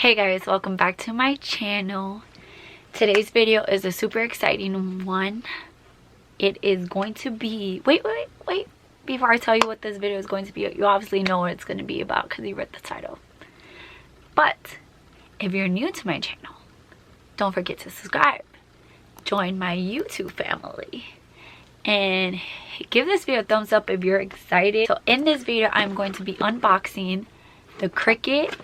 Hey guys, welcome back to my channel. Today's video is a super exciting one. It is going to be wait before I tell you what this video is going to be, you obviously know what it's going to be about because you read the title. But if you're new to my channel, don't forget to subscribe, join my YouTube family, and give this video a thumbs up if you're excited. So in this video I'm going to be unboxing the Cricut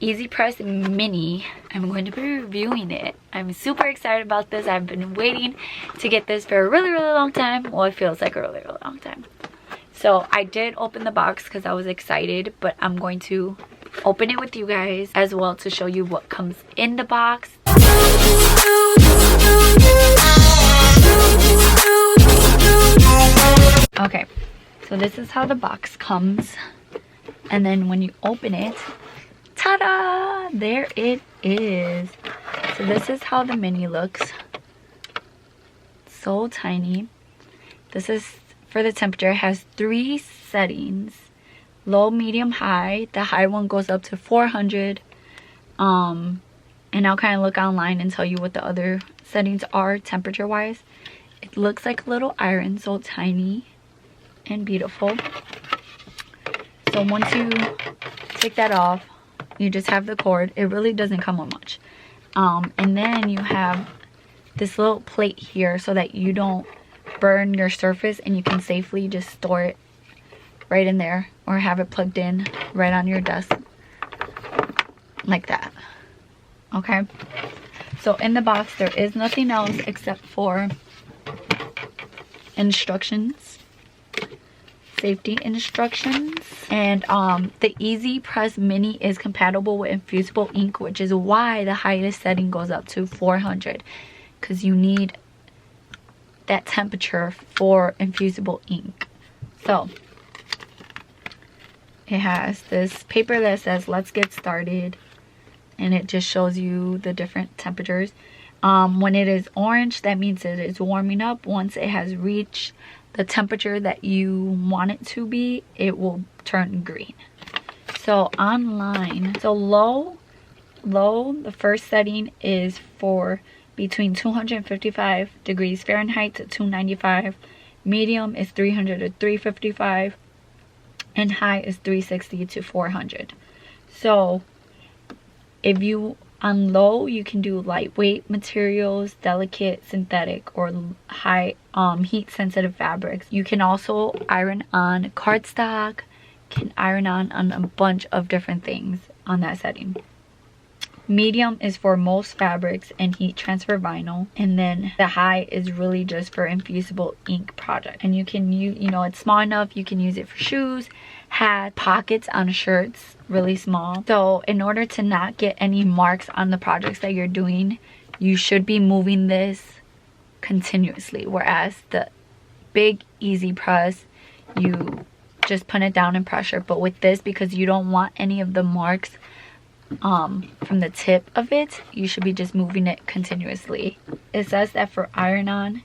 Easypress Mini. I'm going to be reviewing it. I'm super excited about this. I've been waiting to get this for a really long time. Well, it feels like a really long time. So I did open the box because I was excited, but I'm going to open it with you guys as well to show you what comes in the box. Okay, so this is how the box comes, and then when you open it, ta-da! There it is. So this is how the mini looks. So tiny. This is for the temperature. It has 3 settings: low, medium, high. The high one goes up to 400. And I'll kind of look online and tell you what the other settings are temperature wise. It looks like a little iron, so tiny and beautiful. So once you take that off, you just have the cord. It really doesn't come with much. And then you have this little plate here so that you don't burn your surface, and you can safely just store it right in there or have it plugged in right on your desk like that. Okay, so in the box there is nothing else except for instructions, safety instructions, and the Easypress Mini is compatible with infusible ink, which is why the highest setting goes up to 400, because you need that temperature for infusible ink. So it has this paper that says let's get started, and it just shows you the different temperatures. When it is orange, that means it is warming up. Once it has reached the temperature that you want it to be, it will turn green. So online, so low, the first setting is for between 255 degrees Fahrenheit to 295. Medium is 300 to 355, and high is 360 to 400. So if you on low, you can do lightweight materials, delicate, synthetic, or high heat sensitive fabrics. You can also iron on cardstock, can iron on a bunch of different things on that setting. Medium is for most fabrics and heat transfer vinyl, and then the high is really just for infusible ink project. And you can use, you know, it's small enough you can use it for shoes, hat, pockets on shirts, really small. So in order to not get any marks on the projects that you're doing, you should be moving this continuously, whereas the big Easypress, you just put it down and pressure. But with this, because you don't want any of the marks from the tip of it, you should be just moving it continuously. It says that for iron on,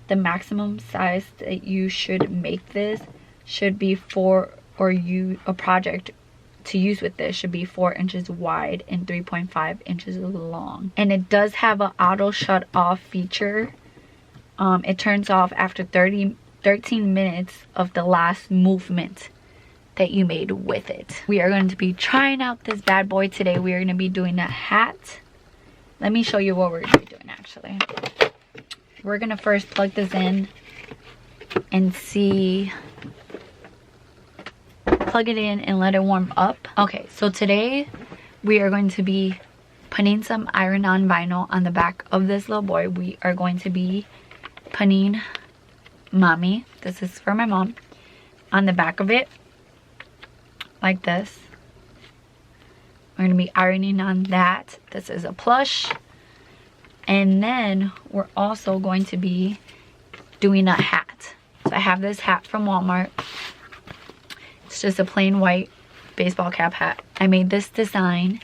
the maximum size that you should make this should be a project to use with this should be 4 inches wide and 3.5 inches long. And it does have an auto shut off feature. It turns off after 13 minutes of the last movement that you made with it. We are going to be trying out this bad boy today. We are going to be doing a hat. Let me show you what we're going to be doing actually. We're going to first plug this in and see, plug it in and let it warm up. Okay, so today we are going to be putting some iron-on vinyl on the back of this little boy. We are going to be putting mommy, this is for my mom, on the back of it like this. We're going to be ironing on that. This is a plush. And then we're also going to be doing a hat. So I have this hat from Walmart. It's just a plain white baseball cap hat. I made this design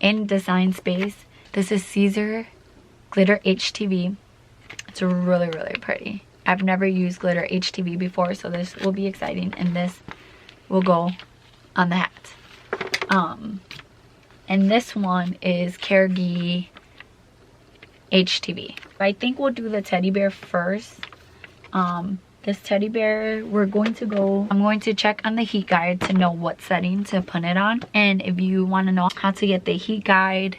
in Design Space. This is Caesar Glitter HTV. It's really pretty. I've never used glitter HTV before, so this will be exciting, and this will go on the hat. And this one is Cricut HTV. I think we'll do the teddy bear first. This teddy bear, I'm going to check on the heat guide to know what setting to put it on. And if you want to know how to get the heat guide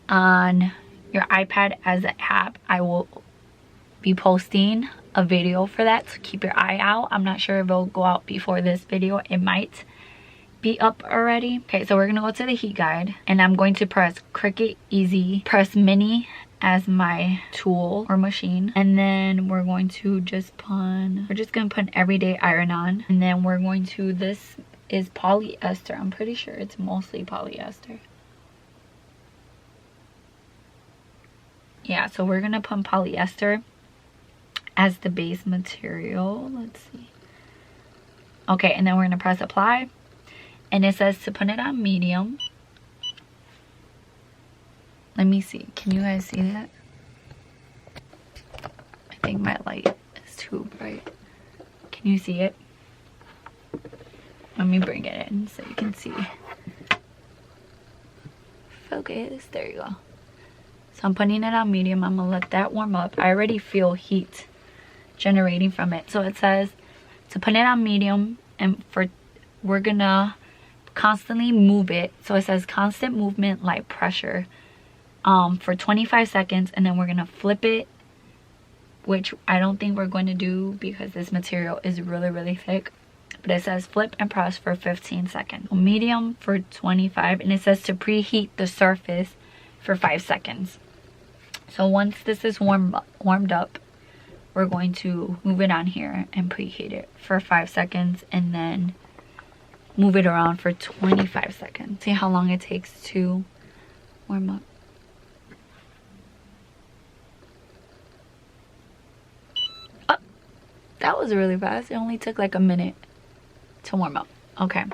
on your iPad as an app, I will be posting a video for that, so keep your eye out. I'm not sure if it'll go out before this video. It might be up already. Okay, so we're gonna go to the heat guide, and I'm going to press Cricut Easypress Mini as my tool or machine, and then we're going to just put an everyday iron on, and then we're going to, this is polyester. I'm pretty sure it's mostly polyester. Yeah, so we're gonna put polyester as the base material. Let's see. Okay, and then we're gonna press apply, and it says to put it on medium. Let me see. Can you guys see that? I think my light is too bright. Can you see it? Let me bring it in so you can see. Focus. There you go. So I'm putting it on medium. I'm gonna let that warm up. I already feel heat generating from it. So it says to put it on medium, and we're gonna constantly move it. So it says constant movement, light pressure, for 25 seconds, and then we're gonna flip it, which I don't think we're going to do because this material is really thick. But it says flip and press for 15 seconds. Medium for 25, and it says to preheat the surface for 5 seconds. So once this is warmed up, we're going to move it on here and preheat it for 5 seconds, and then move it around for 25 seconds. See how long it takes to warm up. Oh, that was really fast. It only took like a minute to warm up. Okay,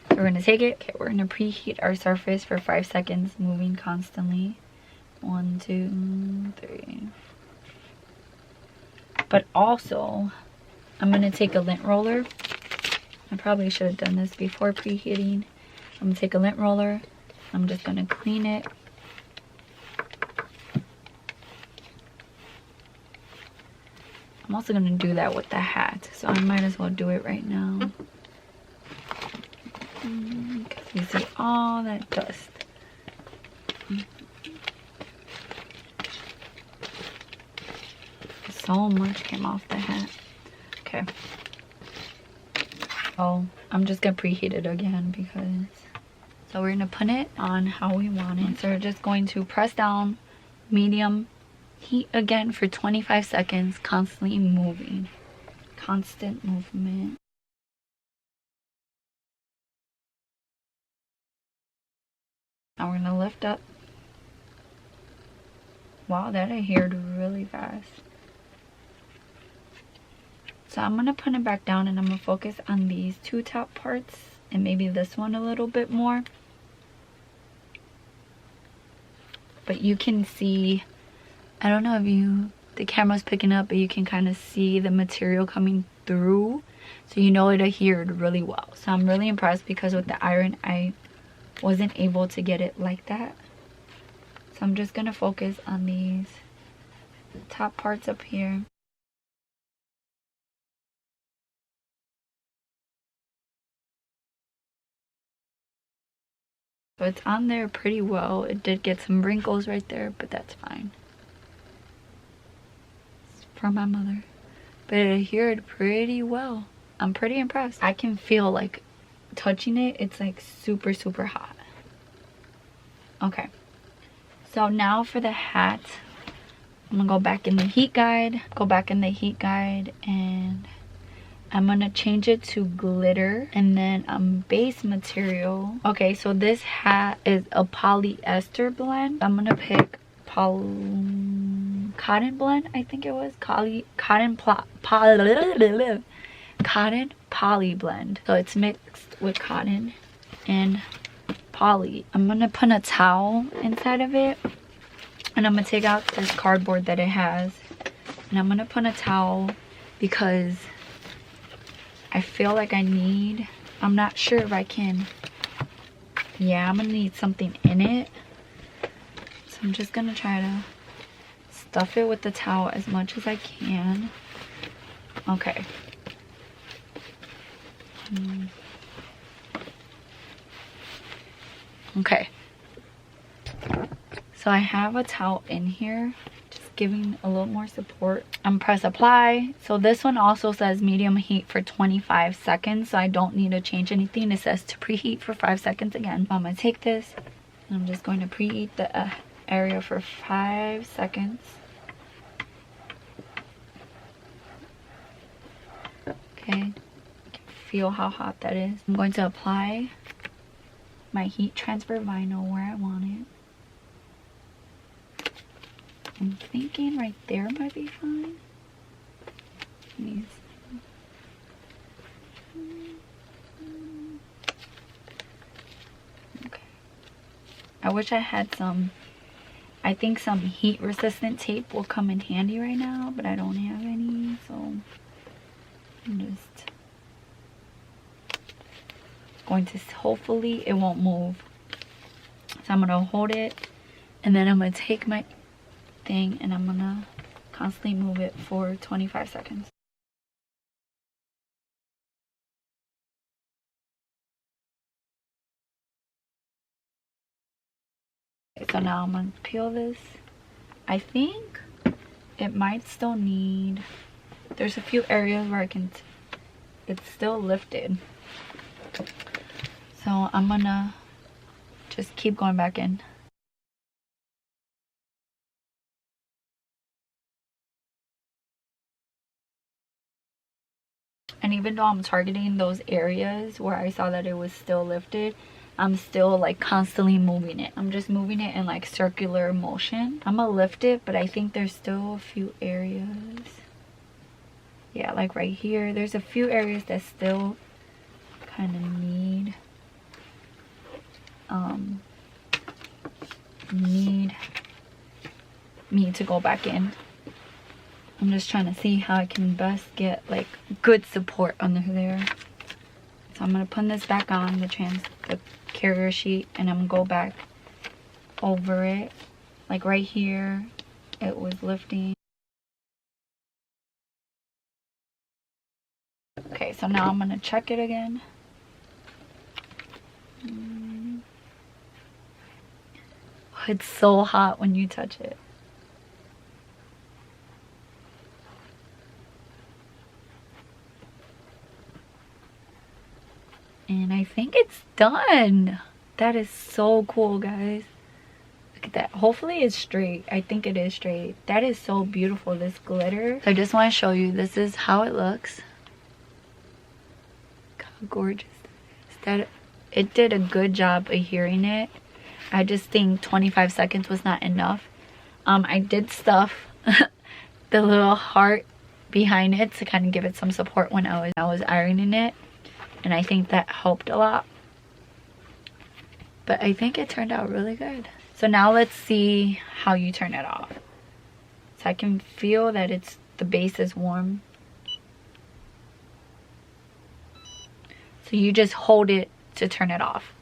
so we're gonna take it. Okay, we're gonna preheat our surface for 5 seconds, moving constantly. 1, 2, 3. But also, I'm gonna take a lint roller. I probably should have done this before preheating. I'm gonna take a lint roller. I'm just gonna clean it. I'm also gonna do that with the hat, so I might as well do it right now. Because you see all that dust. So much came off the hat. Okay. Oh, I'm just gonna preheat it again because... So we're gonna put it on how we want it. So we're just going to press down, medium, heat again for 25 seconds, constantly moving. Constant movement. Now we're gonna lift up. Wow, that adhered really fast. So I'm gonna put it back down, and I'm gonna focus on these two top parts and maybe this one a little bit more. But you can see, I don't know if the camera's picking up, but you can kind of see the material coming through. So you know it adhered really well. So I'm really impressed because with the iron, I wasn't able to get it like that. So I'm just gonna focus on these top parts up here. So it's on there pretty well. It did get some wrinkles right there, but that's fine. It's from my mother. But it adhered pretty well. I'm pretty impressed. I can feel like touching it, it's like super hot. Okay. So now for the hat, I'm gonna go back in the heat guide. And I'm gonna change it to glitter, and then base material. Okay, so this hat is a polyester blend. I'm gonna pick cotton blend, I think it was cotton poly blend. So it's mixed with cotton and poly. I'm gonna put a towel inside of it, and I'm gonna take out this cardboard that it has, and I'm gonna put a towel because I feel like I'm not sure if I can yeah, I'm gonna need something in it. So I'm just gonna try to stuff it with the towel as much as I can. Okay. Okay. So I have a towel in here, just giving a little more support. I'm press apply. So this one also says medium heat for 25 seconds. So I don't need to change anything. It says to preheat for 5 seconds again. I'm gonna take this and I'm just going to preheat the area for 5 seconds. Okay, you can feel how hot that is. I'm going to apply my heat transfer vinyl where I want it. I'm thinking right there might be fine. Okay. I wish I had some, I think some heat resistant tape will come in handy right now, but I don't have any, so I'm just going to, hopefully it won't move. So I'm gonna hold it and then I'm gonna take my thing and I'm gonna constantly move it for 25 seconds. Okay, so now I'm gonna peel this. I think it might still need, there's a few areas where I can, it's still lifted. So I'm gonna just keep going back in. And even though I'm targeting those areas where I saw that it was still lifted, I'm still like constantly moving it. I'm just moving it in like circular motion. I'm gonna lift it, but I think there's still a few areas. Yeah, like right here. There's a few areas that still kind of need me to go back in. I'm just trying to see how I can best get like good support under there. So I'm gonna put this back on the carrier sheet and I'm gonna go back over it. Like right here, it was lifting. Okay, so now I'm gonna check it again. It's so hot when you touch it. And I think it's done. That is so cool, guys. Look at that. Hopefully it's straight. I think it is straight. That is so beautiful, this glitter. So I just want to show you, this is how it looks. Look how gorgeous that is. It did a good job of adhering it. I just think 25 seconds was not enough. I did stuff the little heart behind it to kind of give it some support when I was ironing it. And I think that helped a lot. But I think it turned out really good. So now let's see how you turn it off. So I can feel that the base is warm. So you just hold it to turn it off.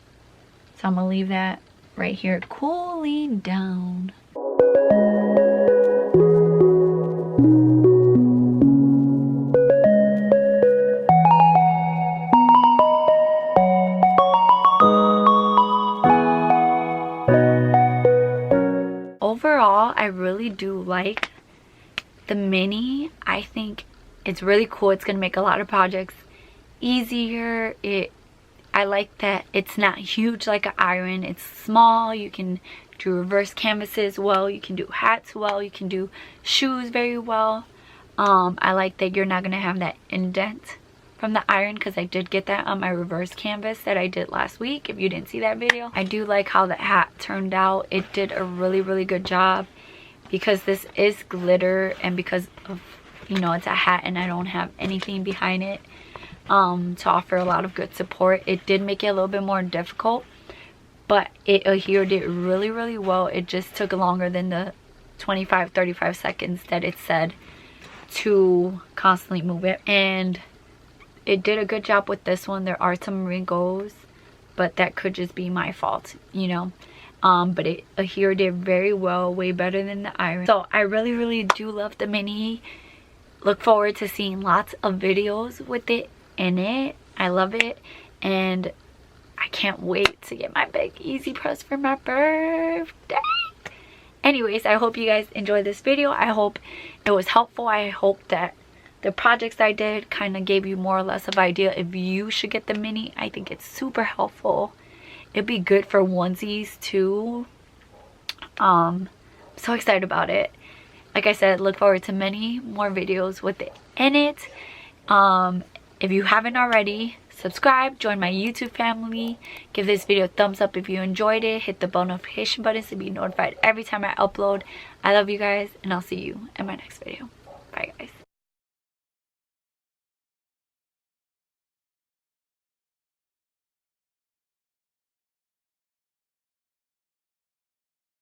So I'm gonna leave that right here cooling down. Overall, I really do like the mini. I think it's really cool. It's gonna make a lot of projects easier. I like that it's not huge like an iron. It's small. You can do reverse canvases well. You can do hats well. You can do shoes very well. I like that you're not gonna have that indent from the iron, because I did get that on my reverse canvas that I did last week, if you didn't see that video. I do like how the hat turned out. It did a really good job, because this is glitter and because of, you know, it's a hat and I don't have anything behind it to offer a lot of good support. It did make it a little bit more difficult, but it adhered it really well. It just took longer than the 25-35 seconds that it said to constantly move it. And it did a good job with this one. There are some wrinkles but that could just be my fault, you know. But it adhered very well, way better than the Irene. So I really do love the mini. Look forward to seeing lots of videos with it in it. I love it, and I can't wait to get my big Easypress for my birthday. Anyways, I hope you guys enjoyed this video. I hope it was helpful. I hope that the projects I did kind of gave you more or less of idea if you should get the mini. I think it's super helpful. It'd be good for onesies too. So excited about it. Like I said, look forward to many more videos with it in it. If you haven't already, subscribe, join my YouTube family, give this video a thumbs up if you enjoyed it, hit the bell notification button to be notified every time I upload. I love you guys, and I'll see you in my next video. Bye guys.